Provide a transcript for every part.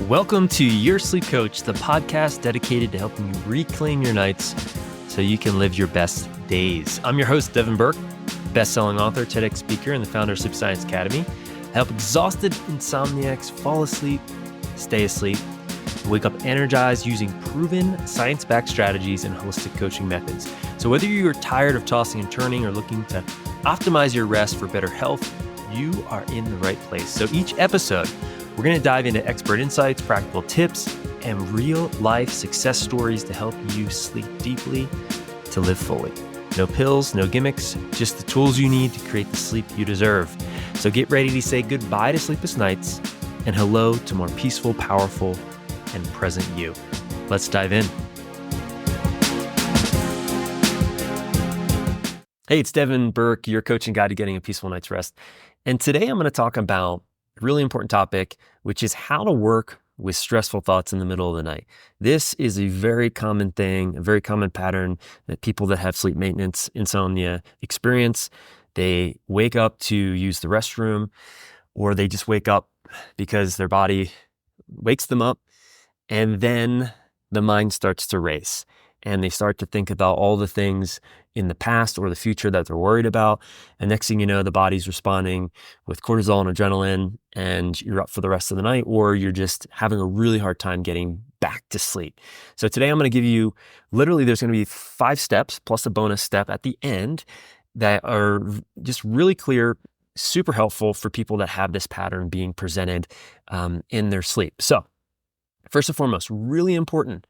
Welcome to Your Sleep Coach, the podcast dedicated to helping you reclaim your nights so you can live your best days. I'm your host, Devin Burke, best-selling author, TEDx speaker, and the founder of Sleep Science Academy. I help exhausted insomniacs fall asleep, stay asleep, and wake up energized using proven science-backed strategies and holistic coaching methods. So whether you're tired of tossing and turning or looking to optimize your rest for better health, you are in the right place. So each episode, we're going to dive into expert insights, practical tips, and real-life success stories to help you sleep deeply to live fully. No pills, no gimmicks, just the tools you need to create the sleep you deserve. So get ready to say goodbye to sleepless nights and hello to more peaceful, powerful, and present you. Let's dive in. Hey, it's Devin Burke, your coaching guide to getting a peaceful night's rest. And today I'm going to talk about a really important topic, which is how to work with stressful thoughts in the middle of the night. This is a very common thing, a very common pattern that people that have sleep maintenance insomnia experience. They wake up to use the restroom, or they just wake up because their body wakes them up, and then the mind starts to race. And they start to think about all the things in the past or the future that they're worried about. And next thing you know, the body's responding with cortisol and adrenaline, and you're up for the rest of the night, or you're just having a really hard time getting back to sleep. So today I'm going to give you, literally there's going to be 5 steps plus a bonus step at the end that are just really clear, super helpful for people that have this pattern being presented in their sleep. So first and foremost, really important,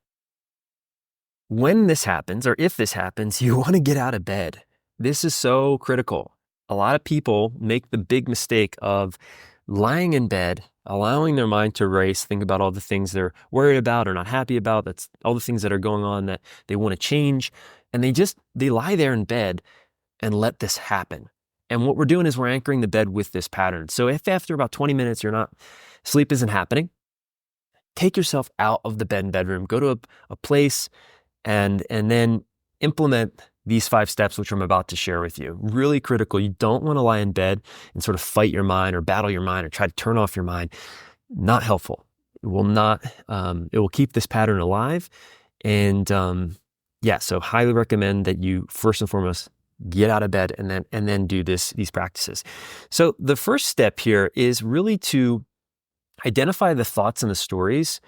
when this happens, or if this happens, you want to get out of bed. This is so critical. A lot of people make the big mistake of lying in bed, allowing their mind to race, think about all the things they're worried about or not happy about. That's all the things that are going on that they want to change. And they lie there in bed and let this happen. And what we're doing is we're anchoring the bed with this pattern. So if after about 20 minutes, sleep isn't happening, take yourself out of the bedroom, go to a place, and then implement these 5 steps, which I'm about to share with you. Really critical. You don't want to lie in bed and sort of fight your mind or battle your mind or try to turn off your mind. Not helpful. It will not, it will keep this pattern alive. And so highly recommend that you first and foremost get out of bed and then do these practices. So the first step here is really to identify the thoughts and the stories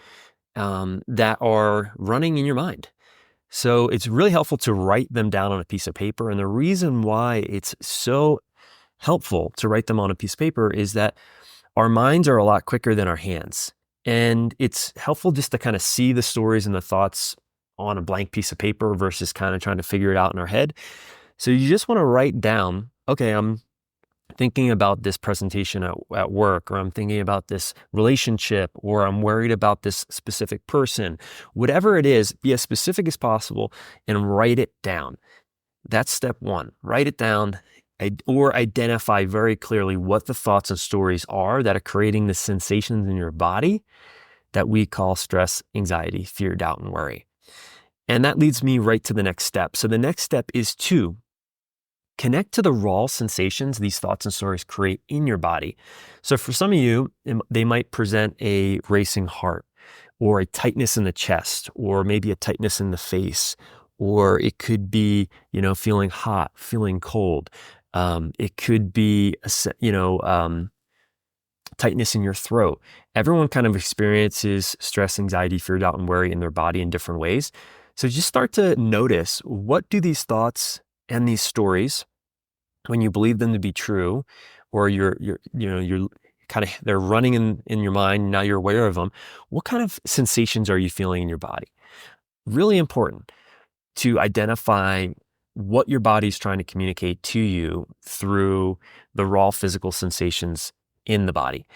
that are running in your mind. So it's really helpful to write them down on a piece of paper. And the reason why it's so helpful to write them on a piece of paper is that our minds are a lot quicker than our hands. And it's helpful just to kind of see the stories and the thoughts on a blank piece of paper versus kind of trying to figure it out in our head. So you just want to write down, okay, I'm thinking about this presentation at work, or I'm thinking about this relationship, or I'm worried about this specific person. Whatever it is, be as specific as possible and write it down. That's step 1. Write it down or identify very clearly what the thoughts and stories are that are creating the sensations in your body that we call stress, anxiety, fear, doubt, and worry. And that leads me right to the next step. So the next step is to connect to the raw sensations these thoughts and stories create in your body. So for some of you, they might present a racing heart, or a tightness in the chest, or maybe a tightness in the face, or it could be, feeling hot, feeling cold. It could be, tightness in your throat. Everyone kind of experiences stress, anxiety, fear, doubt, and worry in their body in different ways. So just start to notice, what do these thoughts and these stories, when you believe them to be true, or you're kind of, they're running in your mind, now you're aware of them, what kind of sensations are you feeling in your body? Really important to identify what your body's trying to communicate to you through the raw physical sensations in the body.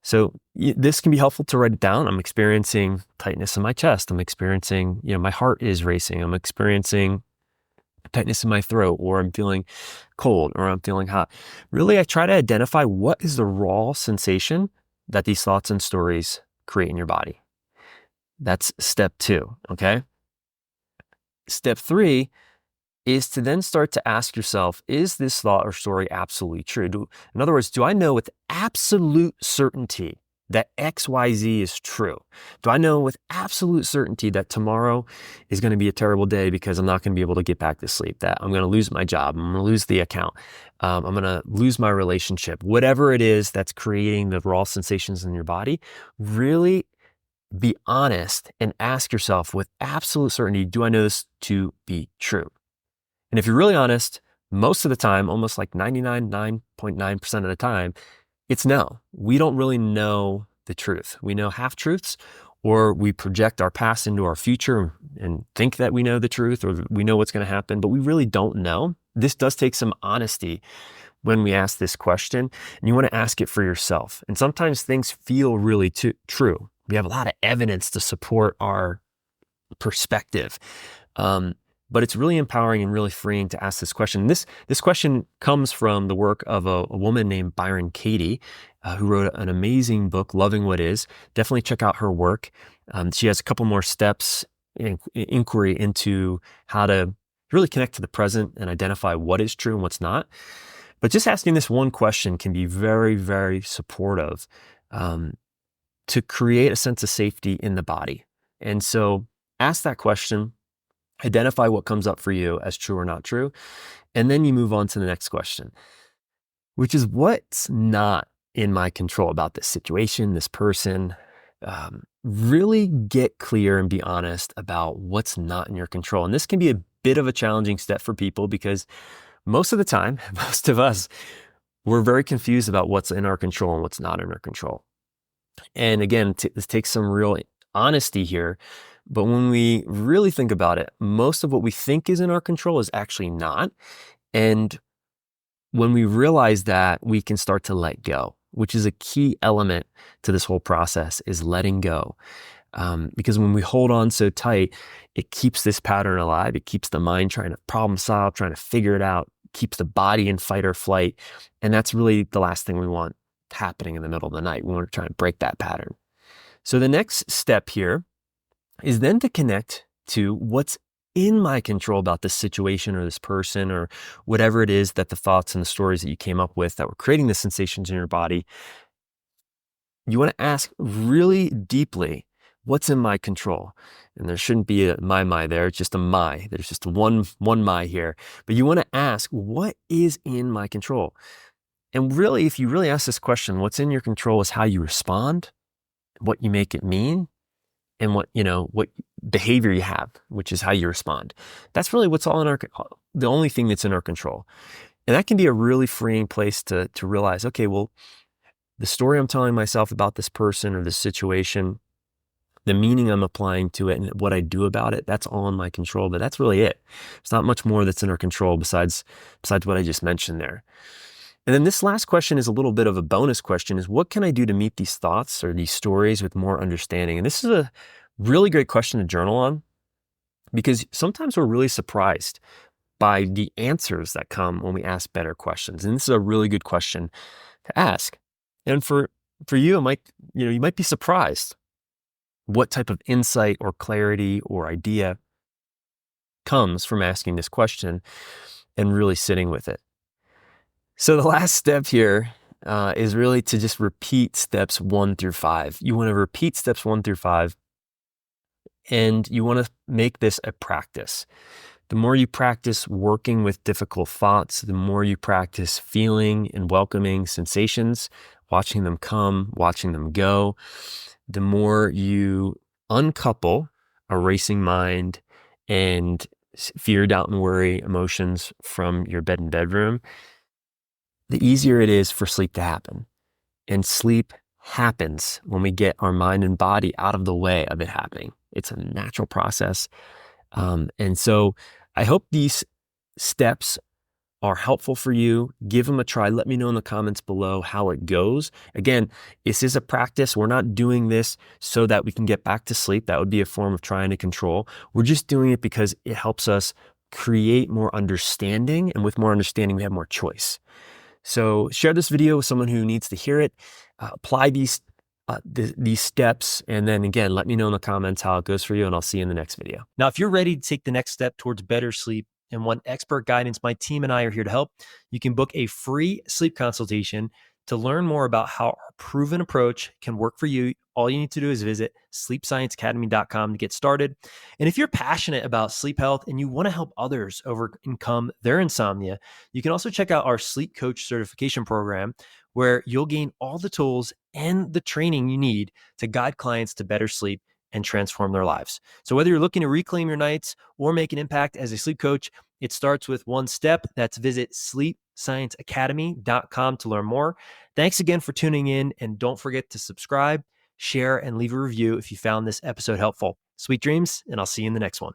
So this can be helpful to write it down. I'm experiencing tightness in my chest. I'm experiencing, my heart is racing. I'm experiencing tightness in my throat, or I'm feeling cold, or I'm feeling hot. Really, I try to identify what is the raw sensation that these thoughts and stories create in your body. That's step 2, okay? Step 3 is to then start to ask yourself, is this thought or story absolutely true? In other words, do I know with absolute certainty that XYZ is true? Do I know with absolute certainty that tomorrow is going to be a terrible day because I'm not going to be able to get back to sleep, that I'm going to lose my job, I'm going to lose the account, I'm going to lose my relationship, whatever it is that's creating the raw sensations in your body? Really be honest and ask yourself with absolute certainty, do I know this to be true? And if you're really honest, most of the time, almost like 99.9% of the time, it's no. We don't really know the truth. We know half truths, or we project our past into our future and think that we know the truth or we know what's going to happen, but we really don't know. This does take some honesty when we ask this question, and you want to ask it for yourself. And sometimes things feel really true. We have a lot of evidence to support our perspective. But it's really empowering and really freeing to ask this question. This question comes from the work of a woman named Byron Katie, who wrote an amazing book, Loving What Is. Definitely check out her work. She has a couple more steps in inquiry into how to really connect to the present and identify what is true and what's not. But just asking this one question can be very, very supportive to create a sense of safety in the body. And so ask that question. Identify what comes up for you as true or not true. And then you move on to the next question, which is what's not in my control about this situation, this person. Really get clear and be honest about what's not in your control. And this can be a bit of a challenging step for people because most of the time, most of us, we're very confused about what's in our control and what's not in our control. And again, this takes some real honesty here. But when we really think about it, most of what we think is in our control is actually not. And when we realize that, we can start to let go, which is a key element to this whole process, is letting go. Because when we hold on so tight, it keeps this pattern alive. It keeps the mind trying to problem solve, trying to figure it out, keeps the body in fight or flight. And that's really the last thing we want happening in the middle of the night. We want to try and break that pattern. So the next step here is then to connect to what's in my control about this situation or this person or whatever it is that the thoughts and the stories that you came up with that were creating the sensations in your body. You want to ask really deeply, what's in my control? And there shouldn't be a my there, it's just a my. There's just one my here. But you want to ask, what is in my control? And really, if you really ask this question, what's in your control is how you respond, what you make it mean, and what behavior you have, which is how you respond. That's really what's all in the only thing that's in our control. And that can be a really freeing place to realize, okay, well, the story I'm telling myself about this person or this situation, the meaning I'm applying to it and what I do about it, that's all in my control, but that's really it. There's not much more that's in our control besides what I just mentioned there. And then this last question is a little bit of a bonus question, is what can I do to meet these thoughts or these stories with more understanding? And this is a really great question to journal on, because sometimes we're really surprised by the answers that come when we ask better questions. And this is a really good question to ask. And for you, you might be surprised what type of insight or clarity or idea comes from asking this question and really sitting with it. So the last step here is really to just repeat steps 1 through 5. You want to repeat steps 1 through 5, and you want to make this a practice. The more you practice working with difficult thoughts, the more you practice feeling and welcoming sensations, watching them come, watching them go, the more you uncouple a racing mind and fear, doubt, and worry emotions from your bed and bedroom, the easier it is for sleep to happen. And sleep happens when we get our mind and body out of the way of it happening. It's a natural process. And so I hope these steps are helpful for you. Give them a try. Let me know in the comments below how it goes. Again, this is a practice. We're not doing this so that we can get back to sleep. That would be a form of trying to control. We're just doing it because it helps us create more understanding. And with more understanding, we have more choice. So share this video with someone who needs to hear it. Apply these steps. And then again, let me know in the comments how it goes for you, and I'll see you in the next video. Now, if you're ready to take the next step towards better sleep and want expert guidance, my team and I are here to help. You can book a free sleep consultation To learn more about how our proven approach can work for you, all you need to do is visit sleepscienceacademy.com to get started. And if you're passionate about sleep health and you want to help others overcome their insomnia, you can also check out our sleep coach certification program, where you'll gain all the tools and the training you need to guide clients to better sleep and transform their lives. So whether you're looking to reclaim your nights or make an impact as a sleep coach, it starts with one step. That's visit sleepscienceacademy.com to learn more. Thanks again for tuning in, and don't forget to subscribe, share, and leave a review if you found this episode helpful. Sweet dreams, and I'll see you in the next one.